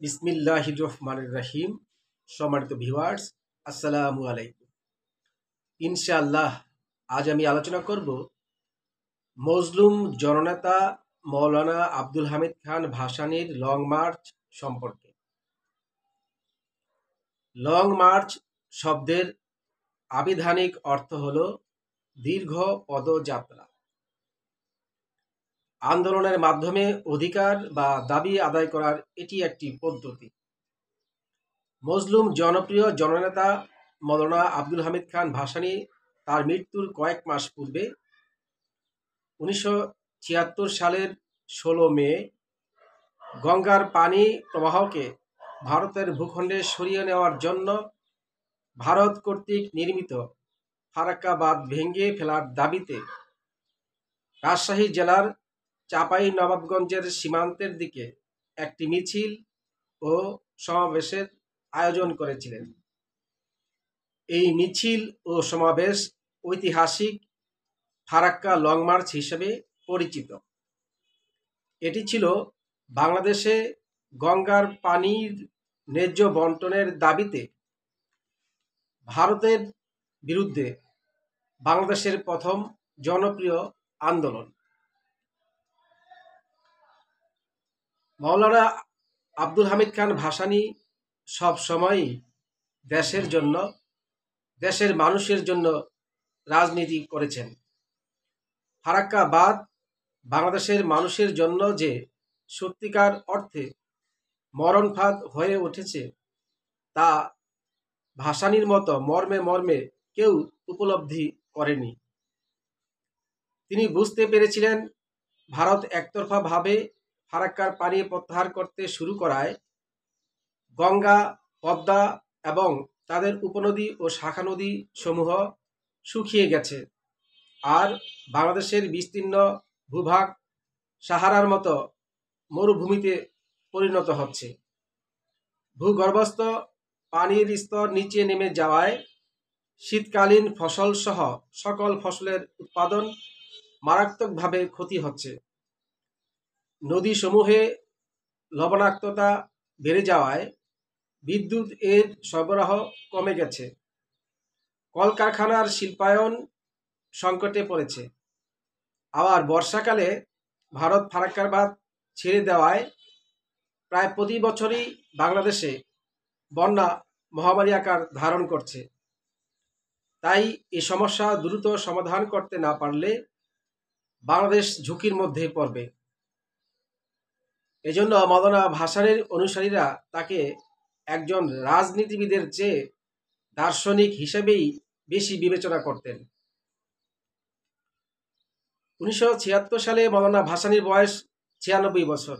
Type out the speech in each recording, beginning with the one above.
বিসমিল্লাহির রহমানির রহিম। সম্মানিত ভিউয়ার্স, আসসালামু আলাইকুম। ইনশাআল্লাহ আজ আমি আলোচনা করব মজলুম জননেতা মৌলানা আব্দুল হামিদ খান ভাসানীর লং মার্চ সম্পর্কে। লং মার্চ শব্দের আবিধানিক অর্থ হল দীর্ঘ পদযাত্রা। আন্দোলনের মাধ্যমে অধিকার বা দাবি আদায় করার এটি একটি পদ্ধতি। মজলুম জনপ্রিয় জননেতা মৌলানা আব্দুল হামিদ খান ভাসানী তার মৃত্যুর কয়েক মাস পূর্বে 1976 সালের 16 মে গঙ্গার পানি প্রবাহকে ভারতের ভূখণ্ডে সরিয়ে নেওয়ার জন্য ভারত কর্তৃক নির্মিত ফারাক্কা বাঁধ ভেঙে ফেলার দাবিতে রাজশাহী জেলার চাঁপাইনবাবগঞ্জের সীমান্তের দিকে একটি মিছিল ও সমাবেশের আয়োজন করেছিলেন। এই মিছিল ও সমাবেশ ঐতিহাসিক ফারাক্কা লং মার্চ হিসেবে পরিচিত। এটি ছিল বাংলাদেশে গঙ্গার পানির ন্যায্য বন্টনের দাবিতে ভারতের বিরুদ্ধে বাংলাদেশের প্রথম জনপ্রিয় আন্দোলন। মৌলানা আব্দুল হামিদ খান ভাসানী সব সময়ই দেশের জন্য, দেশের মানুষের জন্য রাজনীতি করেছেন। ফারাক্কা বাঁধ বাংলাদেশের মানুষের জন্য যে সত্যিকার অর্থে মরণফাঁদ হয়ে উঠেছে তা ভাসানীর মতো মর্মে মর্মে কেউ উপলব্ধি করেনি। তিনি বুঝতে পেরেছিলেন ভারত একতরফাভাবে ফারাক্কার পানি প্রত্যাহার করতে শুরু করায় গঙ্গা, পদ্মা এবং তাদের উপনদী ও শাখা নদী সমূহ শুকিয়ে গেছে, আর বাংলাদেশের বিস্তীর্ণ ভূভাগ সাহারার মতো মরুভূমিতে পরিণত হচ্ছে। ভূগর্ভস্থ পানির স্তর নিচে নেমে যাওয়ায় শীতকালীন ফসল সহ সকল ফসলের উৎপাদন মারাত্মকভাবে ক্ষতি হচ্ছে। নদীসমূহে লবণাক্ততা বেড়ে যাওয়ায় বিদ্যুৎ এর সরবরাহ কমে গেছে। কলকারখানার শিল্পায়ন সংকটে পড়েছে। আবার বর্ষাকালে ভারত ফারাক্কার বাঁধ ছেড়ে দেওয়ায় প্রায় প্রতি বছরই বাংলাদেশে বন্যা মহামারী আকার ধারণ করছে। তাই এই সমস্যা দ্রুত সমাধান করতে না পারলে বাংলাদেশ ঝুঁকির মধ্যে পড়বে। এজন্য মৌলানা ভাসানীর অনুসারীরা তাকে একজন রাজনীতিবিদের চেয়ে দার্শনিক হিসেবেই বেশি বিবেচনা করতেন। 1976 সালে মৌলানা ভাসানীর বয়স 96 বছর।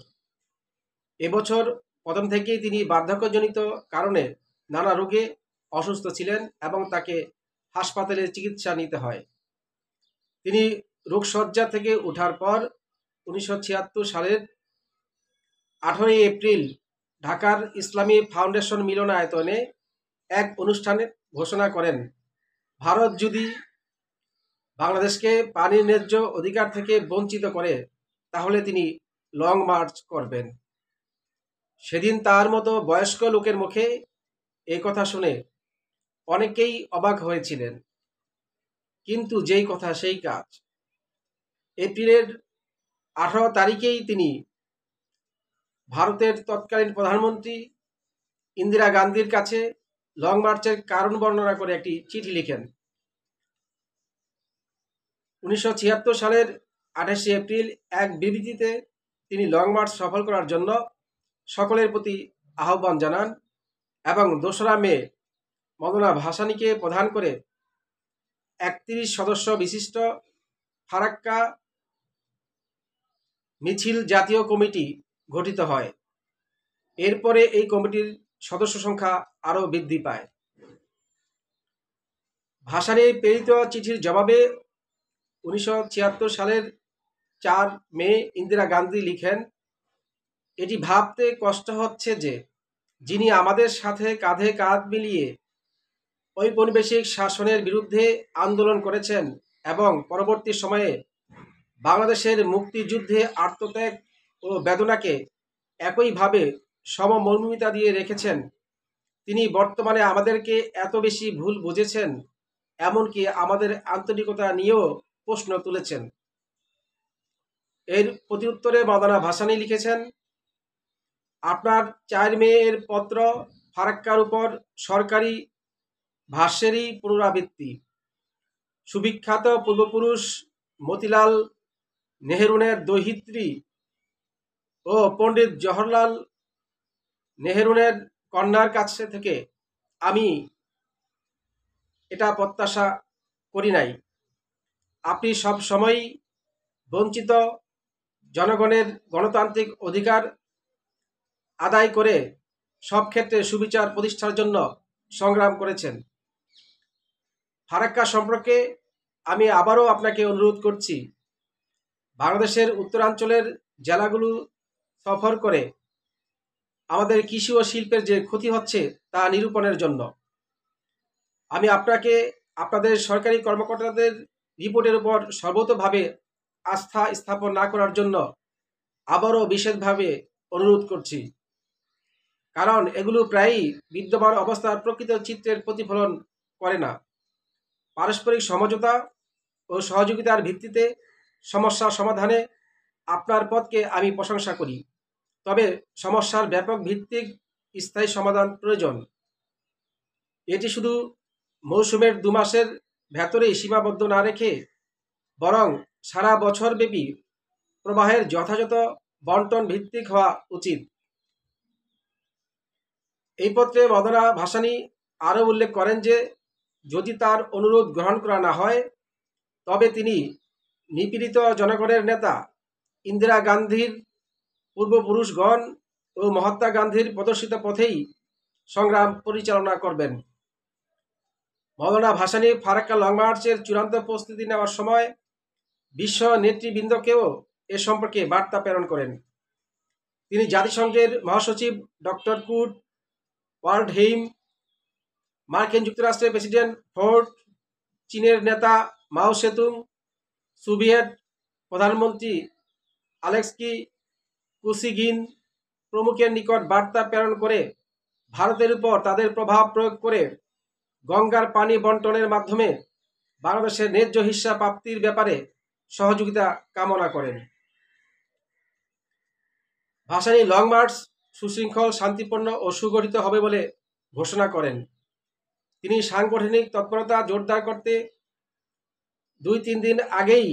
এবছর প্রথম থেকেই তিনি বার্ধক্যজনিত কারণে নানা রোগে অসুস্থ ছিলেন এবং তাকে হাসপাতালে চিকিৎসা নিতে হয়। তিনি রোগশয্যা থেকে ওঠার পর 1976 সালের 18 এপ্রিল ঢাকার ইসলামী ফাউন্ডেশন মিলনায়তনে এক অনুষ্ঠানে ঘোষণা করেন, ভারত যদি বাংলাদেশকে পানির ন্যায্য অধিকার থেকে বঞ্চিত করে তাহলে তিনি লং মার্চ করবেন। সেদিন তার মতো বয়স্ক লোকের মুখে এই কথা শুনে অনেকেই অবাক হয়েছিলেন, কিন্তু যেই কথা সেই কাজ। এপ্রিলের 18 তারিখেই তিনি ভারতের তৎকালীন প্রধানমন্ত্রী ইন্দিরা গান্ধীর কাছে লং মার্চের কারণ বর্ণনা করে একটি চিঠি লিখেন। 1976 সালের 28 এপ্রিল এক বিবৃতিতে তিনি লং মার্চ সফল করার জন্য সকলের প্রতি আহ্বান জানান এবং 2রা মে মৌলানা ভাসানীকে প্রধান করে 31 সদস্য বিশিষ্ট ফারাক্কা মিছিল জাতীয় কমিটি গঠিত হয়। এরপরে এই কমিটির সদস্য সংখ্যা আরও বৃদ্ধি পায়। ভাসানীর প্রেরিত চিঠির জবাবে 1976 সালের 4 মে ইন্দিরা গান্ধী লিখেন, এটি ভাবতে কষ্ট হচ্ছে যে যিনি আমাদের সাথে কাঁধে কাঁধ মিলিয়ে ঔপনিবেশিক শাসনের বিরুদ্ধে আন্দোলন করেছেন এবং পরবর্তী সময়ে বাংলাদেশের মুক্তিযুদ্ধে আত্মত্যাগ ও বেদনাকে একইভাবে সমমর্মিতা দিয়ে রেখেছেন। তিনি বর্তমানে আমাদেরকে এত বেশি ভুল বুঝেছেন, এমনকি আমাদের আন্তরিকতা নিয়েও প্রশ্ন তুলেছেন। এর প্রতিউত্তরে মাওলানা ভাসানী লিখেছেন, আপনার 4 মেয়ের পত্র ফারাক্কার উপর সরকারি ভাষ্যেরই পুনরাবৃত্তি। সুবিখ্যাত পূর্বপুরুষ মতিলাল নেহরুনের দৌহিত্রী ও পণ্ডিত জওহরলাল নেহরুনের কন্যার কাছে থেকে আমি এটা প্রত্যাশা করি নাই। আপনি সব সময়ই বঞ্চিত জনগণের গণতান্ত্রিক অধিকার আদায় করে সব ক্ষেত্রে সুবিচার প্রতিষ্ঠার জন্য সংগ্রাম করেছেন। ফারাক্কা সম্পর্কে আমি আবারও আপনাকে অনুরোধ করছি, বাংলাদেশের উত্তরাঞ্চলের জেলাগুলো সফর করে আমাদের কৃষি ও শিল্পের যে ক্ষতি হচ্ছে তা নিরূপণের জন্য। আমি আপনাকে আপনাদের সরকারি কর্মকর্তাদের রিপোর্টের উপর সর্বতোভাবে আস্থা স্থাপন না করার জন্য আবারও বিশেষভাবে অনুরোধ করছি, কারণ এগুলো প্রায়ই বিদ্যমান অবস্থার প্রকৃত চিত্রের প্রতিফলন করে না। পারস্পরিক সমঝোতা ও সহযোগিতার ভিত্তিতে সমস্যা সমাধানে আপনার পথকে আমি প্রশংসা করি, তবে সমস্যার ব্যাপক ভিত্তিক স্থায়ী সমাধান প্রয়োজন। এটি শুধু মৌসুমের 2 মাসের ভেতরেই সীমাবদ্ধ না রেখে বরং সারা বছরব্যাপী প্রবাহের যথাযথ বন্টন ভিত্তিক হওয়া উচিত। এই পত্রে মাওলানা ভাসানী আরও উল্লেখ করেন যে যদি তার অনুরোধ গ্রহণ করা না হয় তবে তিনি নিপীড়িত জনগণের নেতা ইন্দিরা গান্ধীর পূর্বপুরুষগণ ও মহাত্মা গান্ধীর প্রদর্শিত পথেই সংগ্রাম পরিচালনা করবেন। মাওলানা ভাসানী ফারাক্কা লং মার্চের চূড়ান্ত প্রস্তুতি নেওয়ার সময় বিশ্ব নেতৃবৃন্দকেও এ সম্পর্কে বার্তা প্রেরণ করেন। তিনি জাতিসংঘের মহাসচিব ডক্টর কুট ওয়াল্ডহেইম, মার্কিন যুক্তরাষ্ট্রের প্রেসিডেন্ট ফোর্ড, চীনের নেতা মাও সেতুং, সোভিয়েত প্রধানমন্ত্রী আলেক্সি কুসিগিন প্রমুখের নিকট বার্তা প্রেরণ করে ভারতের উপর তাদের প্রভাব প্রয়োগ করে গঙ্গার পানি বন্টনের মাধ্যমে বাংলাদেশের ন্যায্য হিস্সা প্রাপ্তির ব্যাপারে সহযোগিতা কামনা করেন। ভাসানী লং মার্চ সুশৃঙ্খল, শান্তিপূর্ণ ও সুগঠিত হবে বলে ঘোষণা করেন। তিনি সাংগঠনিক তৎপরতা জোরদার করতে 2-3 দিন আগেই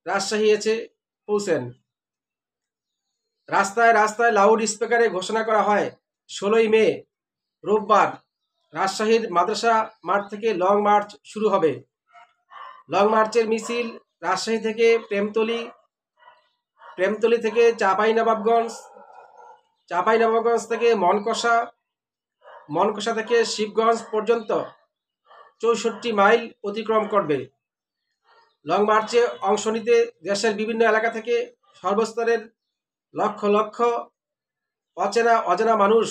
রাজশাহী এসে পৌঁছেন। রাস্তায় রাস্তায় লাউড স্পিকারে ঘোষণা করা হয় 16ই মে রোববার রাজশাহীর মাদ্রাসা মাঠ থেকে লং মার্চ শুরু হবে। লং মার্চের মিছিল রাজশাহী থেকে প্রেমতলী, প্রেমতলী থেকে চাঁপাইনবাবগঞ্জ, চাঁপাইনবাবগঞ্জ থেকে মনকষা, মনকষা থেকে শিবগঞ্জ পর্যন্ত 64 মাইল অতিক্রম করবে। লং মার্চে অংশ নিতে দেশের বিভিন্ন এলাকা থেকে সর্বস্তরের লক্ষ লক্ষ অচেনা অজানা মানুষ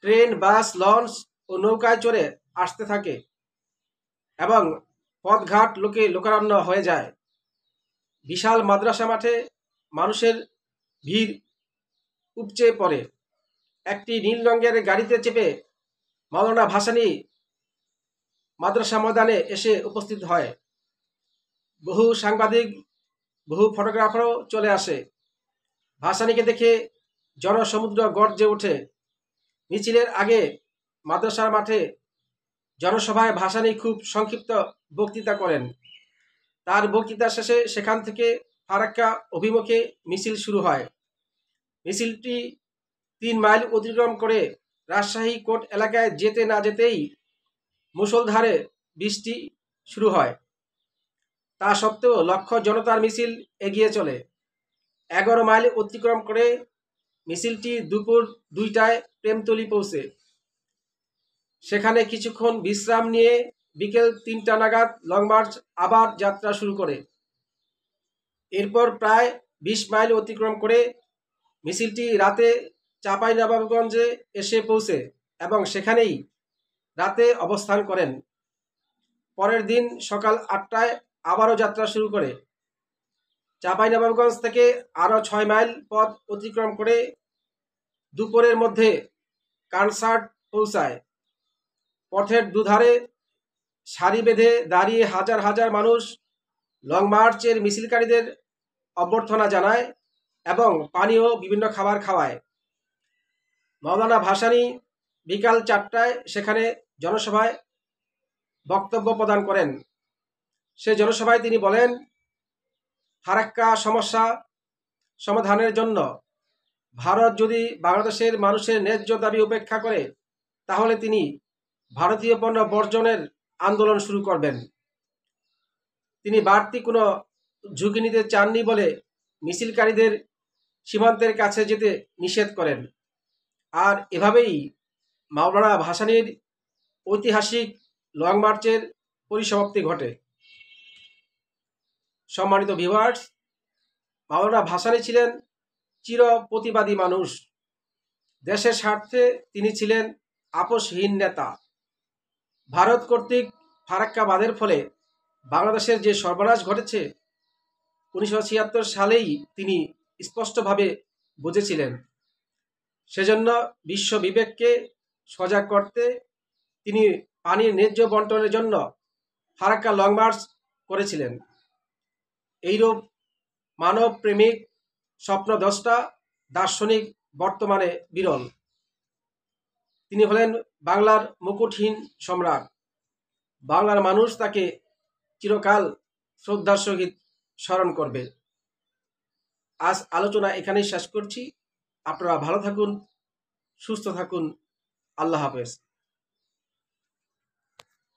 ট্রেন, বাস, লঞ্চ ও নৌকায় চড়ে আসতে থাকে এবং পথঘাট লোকারণ্য হয়ে যায়। বিশাল মাদ্রাসা মাঠে মানুষের ভিড় উপচে পড়ে। একটি নীল রঙের গাড়িতে চেপে মাওলানা ভাসানী মাদ্রাসা ময়দানে এসে উপস্থিত হয়। বহু সাংবাদিক, বহু ফটোগ্রাফারও চলে আসে। ভাসানীকে দেখে জনসমুদ্র গর্জে ওঠে। মিছিলের আগে মাদ্রাসার মাঠে জনসভায় ভাসানী খুব সংক্ষিপ্ত বক্তৃতা করেন। তার বক্তৃতা শেষে সেখান থেকে ফারাক্কা অভিমুখে মিছিল শুরু হয়। মিছিলটি 3 মাইল অতিক্রম করে রাজশাহী কোর্ট এলাকায় যেতে না যেতেই মুষলধারে বৃষ্টি শুরু হয়। তা সত্ত্বেও লক্ষ জনতার মিছিল এগিয়ে চলে। 11 মাইল অতিক্রম করে মিছিলটি দুপুর 2টায় প্রেমতলী পৌঁছে সেখানে কিছুক্ষণ বিশ্রাম নিয়ে বিকেল 3টা নাগাদ লং মার্চ আবার যাত্রা শুরু করে। এরপর প্রায় 20 মাইল অতিক্রম করে মিছিলটি রাতে চাঁপাইনবাবগঞ্জে এসে পৌঁছে এবং সেখানেই রাতে অবস্থান করেন। পরের দিন সকাল 8টায় আবারও যাত্রা শুরু করে। চাঁপাইনবাবগঞ্জ থেকে আরও 6 মাইল পথ অতিক্রম করে দুপুরের মধ্যে কনসার্ট পৌঁছায়। পথের দুধারে সারি বেঁধে দাঁড়িয়ে হাজার হাজার মানুষ লং মার্চের মিছিলকারীদের অভ্যর্থনা জানায় এবং পানীয় বিভিন্ন খাবার খাওয়ায়। মাওলানা ভাসানী বিকাল 4টায় সেখানে জনসভায় বক্তব্য প্রদান করেন। সে জনসভায় তিনি বলেন, ফারাক্কা সমস্যা সমাধানের জন্য ভারত যদি বাংলাদেশের মানুষের ন্যায্য দাবি উপেক্ষা করে, তাহলে তিনি ভারতীয় পণ্য বর্জনের আন্দোলন শুরু করবেন। তিনি বাড়তি কোনো ঝুঁকি নিতে চাননি বলে মিছিলকারীদের সীমান্তের কাছে যেতে নিষেধ করেন। আর এভাবেই মাওলানা ভাসানীর ঐতিহাসিক লং মার্চের পরিসমাপ্তি ঘটে। সম্মানিত ভিউয়ার্স, মাওলানা ভাসানী ছিলেন চির প্রতিবাদী মানুষ। দেশের স্বার্থে তিনি ছিলেন আপোষহীন নেতা। ভারত কর্তৃক ফারাক্কা বাঁধের ফলে বাংলাদেশের যে সর্বনাশ ঘটেছে 1976 সালেই তিনি স্পষ্টভাবে বুঝেছিলেন। সেজন্য বিশ্ব বিবেককে সজাগ করতে তিনি পানির ন্যায্য বন্টনের জন্য ফারাক্কা লং মার্চ করেছিলেন। এইরূপ মানব প্রেমিক, স্বপ্নদ্রষ্টা, দার্শনিক বর্তমানে বিরল। তিনি হলেন বাংলার মুকুটহীন সম্রাট। বাংলার মানুষ তাকে চিরকাল শ্রদ্ধার সহিত স্মরণ করবে। আজ আলোচনা এখানেই শেষ করছি। আপনারা ভালো থাকুন, সুস্থ থাকুন। আল্লাহ হাফেজ।